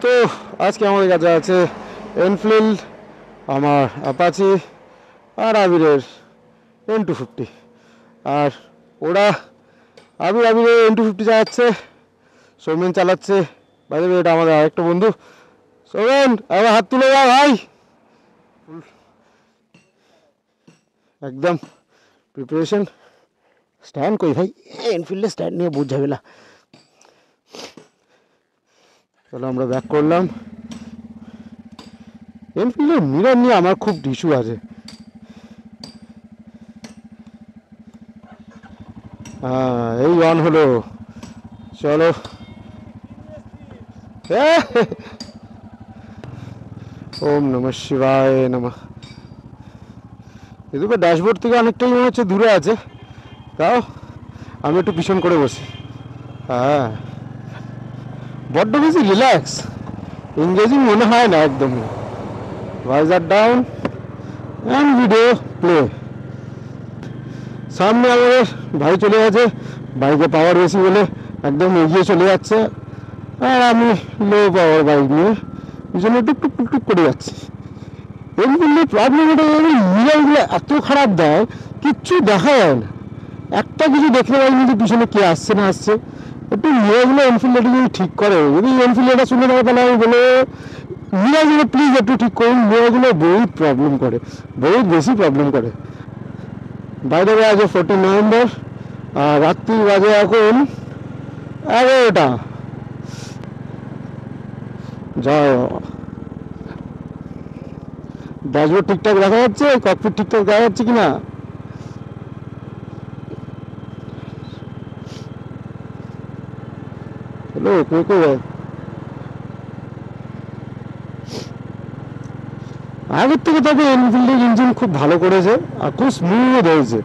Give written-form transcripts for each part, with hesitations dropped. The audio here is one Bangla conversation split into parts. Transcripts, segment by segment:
তো আজকে আমাদের কাছে আছে এনফিল্ড, আমার অ্যাপাচি আর আবিরের N250। আর ওরা আবিরের N250 চালাচ্ছে, সৌমেন চালাচ্ছে। বাইরে এটা আমাদের আরেকটা বন্ধু সৌমেন, আবার হাত তুলে যাও ভাই, একদম প্রিপারেশন। স্ট্যান্ড কই ভাই, এনফিল্ডের স্ট্যান্ড নিয়ে বুঝ ঝামেলা। চলো আমরা ব্যাক করলাম। এনফিল্ডের মিরর নিয়ে আমার খুব ইস্যু আছে। এই অন হলো, চলো। ওম নমঃ শিবায় নমঃ। এদিকে ড্যাশবোর্ড থেকে অনেকটাই মনে হচ্ছে দূরে আছে, তাও আমি একটু পিছন করে বসি। হ্যাঁ, বড্ড বেশি রিল্যাক্স, এনগেজিং মনে হয় না একদম। Visor down and video play. সামনে আমাদের ভাই চলে গেছে, বাইকে পাওয়ার বেশি বলে একদম এগিয়ে চলে যাচ্ছে, আর আমি লো পাওয়ার বাইক নিয়ে পিছনে টুক টুক টুক করে যাচ্ছি। এনফিল্ডের প্রবলেম এটা, মিররগুলো এত খারাপ দেয়, কিচ্ছু দেখা যায় না, একটা কিছু দেখতে পাইনি যে পিছনে কে আসছে না আসছে। একটু মিররগুলো এনফিল্ড যদি ঠিক করে, যদি এনফিল্ড এটা শুনে দেয় তাহলে আমি বলে মিররগুলো প্লিজ একটু ঠিক করুন। মিররগুলো বহুত প্রবলেম করে, বহুত বেশি প্রবলেম করে। বাইরে আজ 14 নভেম্বর, আর রাত্রি বাজে এখন 11টা। যাও, ড্যাশবোর্ড ঠিকঠাক দেখা যাচ্ছে, ককপিট ঠিকঠাক দেখা যাচ্ছে কিনা। হ্যালো, কে কে আগের থেকে তবে এনফিল্ডের ইঞ্জিন খুব ভালো করেছে আর খুব স্মুথ হয়েছে।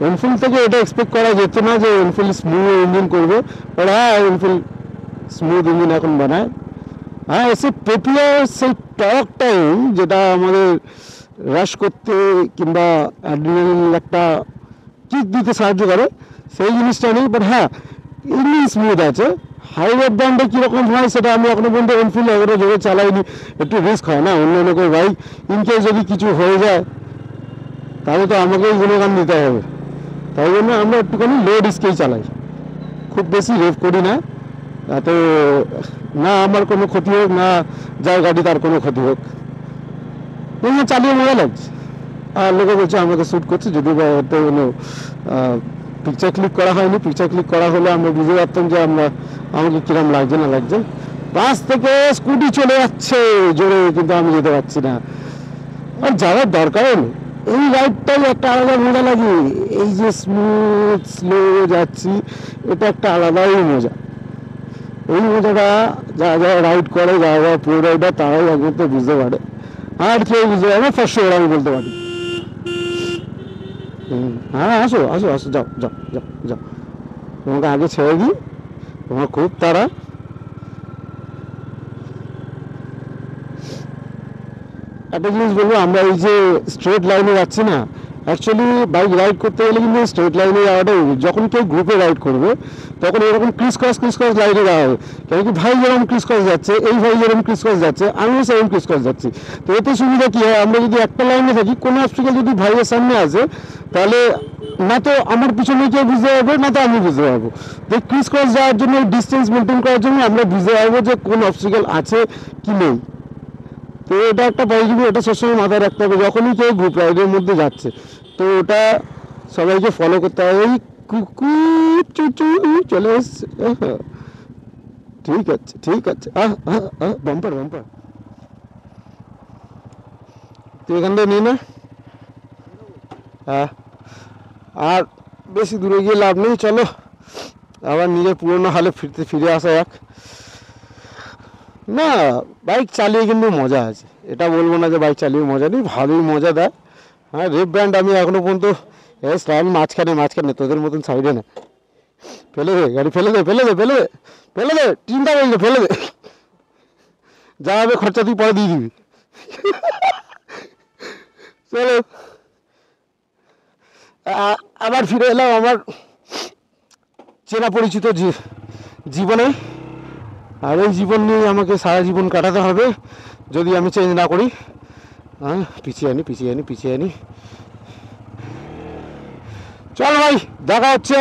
এনফিল্ড থেকে এটা এক্সপেক্ট করা যেত না যে এনফিল্ড স্মুথ ইঞ্জিন করবে, বাট হ্যাঁ এনফিল্ড স্মুথ ইঞ্জিন এখন বানায়। হ্যাঁ, এসে পেপিয়ার সেই টক টাইম যেটা আমাদের রাশ করতে কিংবা অ্যাড্রিনালিন একটা কিক দিতে সাহায্য করে, সেই জিনিসটা নেই। বাট হ্যাঁ, ইঞ্জিন স্মুথ আছে। হাইওয়ে ব্র্যান্ডে কীরকম হয় সেটা আমি এখনো পর্যন্ত এনফিল্ড এগারো জোরে চালাইনি, একটু রিস্ক হয় না অন্য কেউ বাইক, ইনকেস যদি কিছু হয়ে যায় তাহলে তো আমাকেই গুণগান দিতে হবে। তাই জন্য আমরা একটুখানি লো রিস্কেই চালাই, খুব বেশি রেভ করি না, তাতে না আমার কোনো ক্ষতি হোক না যার গাড়ি তার কোনো ক্ষতি হোক। চালিয়ে মজা লাগছে, আর লোকে বলছে আমাকে শ্যুট করছে, যদি ওতে কোনো পিকচার ক্লিক করা হয়নি। পিকচার ক্লিক করা হলে আমরা বুঝতে পারতাম যে আমাকে কিরম লাগছে না লাগছে। বাস থেকে স্কুটি চলে যাচ্ছে জোরে, কিন্তু আমি যেতে পারছি না, আর যাওয়ার দরকারও নেই। এই রাইডটাই একটা আলাদা মজা লাগে, এই যে স্মুথ স্লো যাচ্ছি, এটা একটা আলাদাই মজা। এই মজাটা যারা রাইড করে, যারা প্রো রাইডার, তারাই একমাত্র বুঝতে পারে, আর কেউ বুঝতে পারে না। ফার্স্ট আমি বলতে পারি। হ্যাঁ, আসো আসো আসো, যাও যাও যাও যাও, তোমাকে আগে ছেড়ে দিই, তোমার খুব তাড়া। একটা জিনিস বলবো, আমরা এই যে স্ট্রেট লাইনে যাচ্ছি না, অ্যাকচুয়ালি বাইক রাইড করতে গেলে কিন্তু স্ট্রেট লাইনে যাওয়াটা, যখন কেউ গ্রুপে রাইড করবে তখন এরকম ক্রিস ক্রস লাইনে যাওয়া হবে। কেন কি, ভাই যেরকম ক্রিস ক্রস যাচ্ছে, এই ভাই যেরকম ক্রিস ক্রস যাচ্ছে, আমিও সেরকম ক্রিস ক্রস যাচ্ছি। তো এতে সুবিধা কী হয়, আমরা যদি একটা লাইনে থাকি, কোনো অবস্টাকেল যদি ভাইয়ের সামনে আসে, তাহলে না তো আমার পিছনে কেউ বুঝতে পারবে, না তো আমি বুঝতে পারবো। তো ক্রিস ক্রস যাওয়ার জন্য, ডিস্টেন্স মেনটেন করার জন্য আমরা বুঝতে পারবো যে কোন অবস্টাকেল আছে কি নেই। তো এটা একটা পজিটিভ, এটা সবসময় মাথায় রাখতে হবে যখনই কেউ গ্রুপ রাইডের মধ্যে যাচ্ছে। তো ওটা সবাইকে ফলো করতে হবে। এই কুকুর চুচু চলে এসছে, ঠিক আছে ঠিক আছে, বাম্পার বাম্পার, তুই এখান থেকে নিয়ে না। হ্যাঁ, আর বেশি দূরে গিয়ে লাভ নেই, চলো আবার নিজের পুরোনো হালে ফিরে আসা যাক। না, বাইক চালিয়ে কিন্তু মজা আছে, এটা বলবো না যে বাইক চালিয়ে মজা নেই, ভালোই মজা দেয়। হ্যাঁ, রেপ ব্র্যান্ড আমি এখনো পর্যন্ত স্ট্যান্ড মাঝখানে তোদের মতন সাইডে না। ফেলে দে গাড়ি, ফেলে দে ফেলে দে ফেলে দে ফেলে দে, চিন্তা করিস না, ফেলে দে, যা হবে খরচা তুই পরে দিয়ে দিবি। চলো, আবার ফিরে এলাম আমার চেনা পরিচিত জীবনে। আর এই জীবন নিয়ে আমাকে সারা জীবন কাটাতে হবে যদি আমি চেঞ্জ না করি। হ্যাঁ, পিছিয়ে আনি। চল ভাই, দেখা হচ্ছে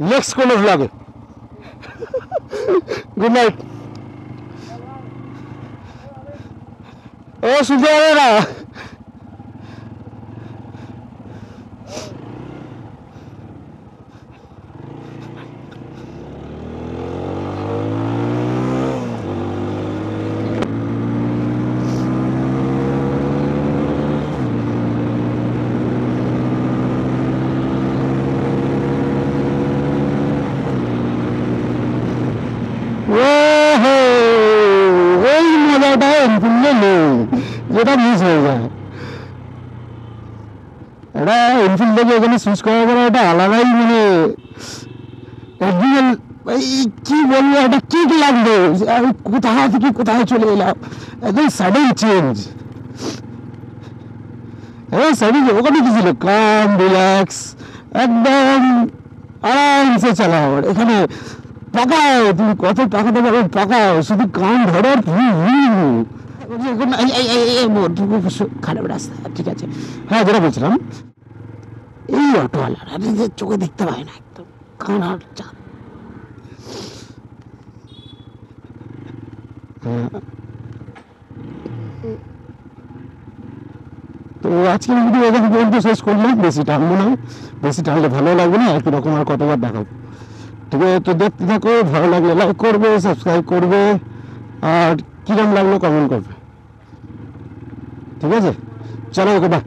নেক্সট কোনো ভ্লগে। Good night. ও শুনতে পাবে না। ওই মজাটা এনফিল্ডে নেই, যেটা মিস হয়ে যায়। এটা এনফিল্ড থেকে এখানে সুইচ করার পরে একটা আলাদাই মানে একদিন এই কি বলবো, একটা কিক লাগবে, আমি কোথায় থেকে কোথায় চলে এলাম, একদম সাডেন চেঞ্জ। হ্যাঁ সাডেন, ওখানে কি ছিল, কাম রিল্যাক্স, একদম আরামসে চালাও। এখানে পাকাও, তুমি কত পাকাতে পারো পাকাও, শুধু কান ধরো। খারাপ রাস্তা, ঠিক আছে। হ্যাঁ, যেটা বলছিলাম, এই অটোওয়ালারা চোখে দেখতে পায় না, একদম কান আর চাপ। তো আজকের ভিডিও এখানে পর্যন্ত শেষ করলাম, বেশি টানবো না, বেশি টানলে ভালো লাগবে না, একই রকম আর কতবার দেখাবো। ঠিক আছে, তো দেখতে থাকো, ভালো লাগলে লাইক করবে, সাবস্ক্রাইব করবে, আর কিরম লাগলো কমেন্ট করবে। ঠিক আছে, চলো, ওকে, বাই।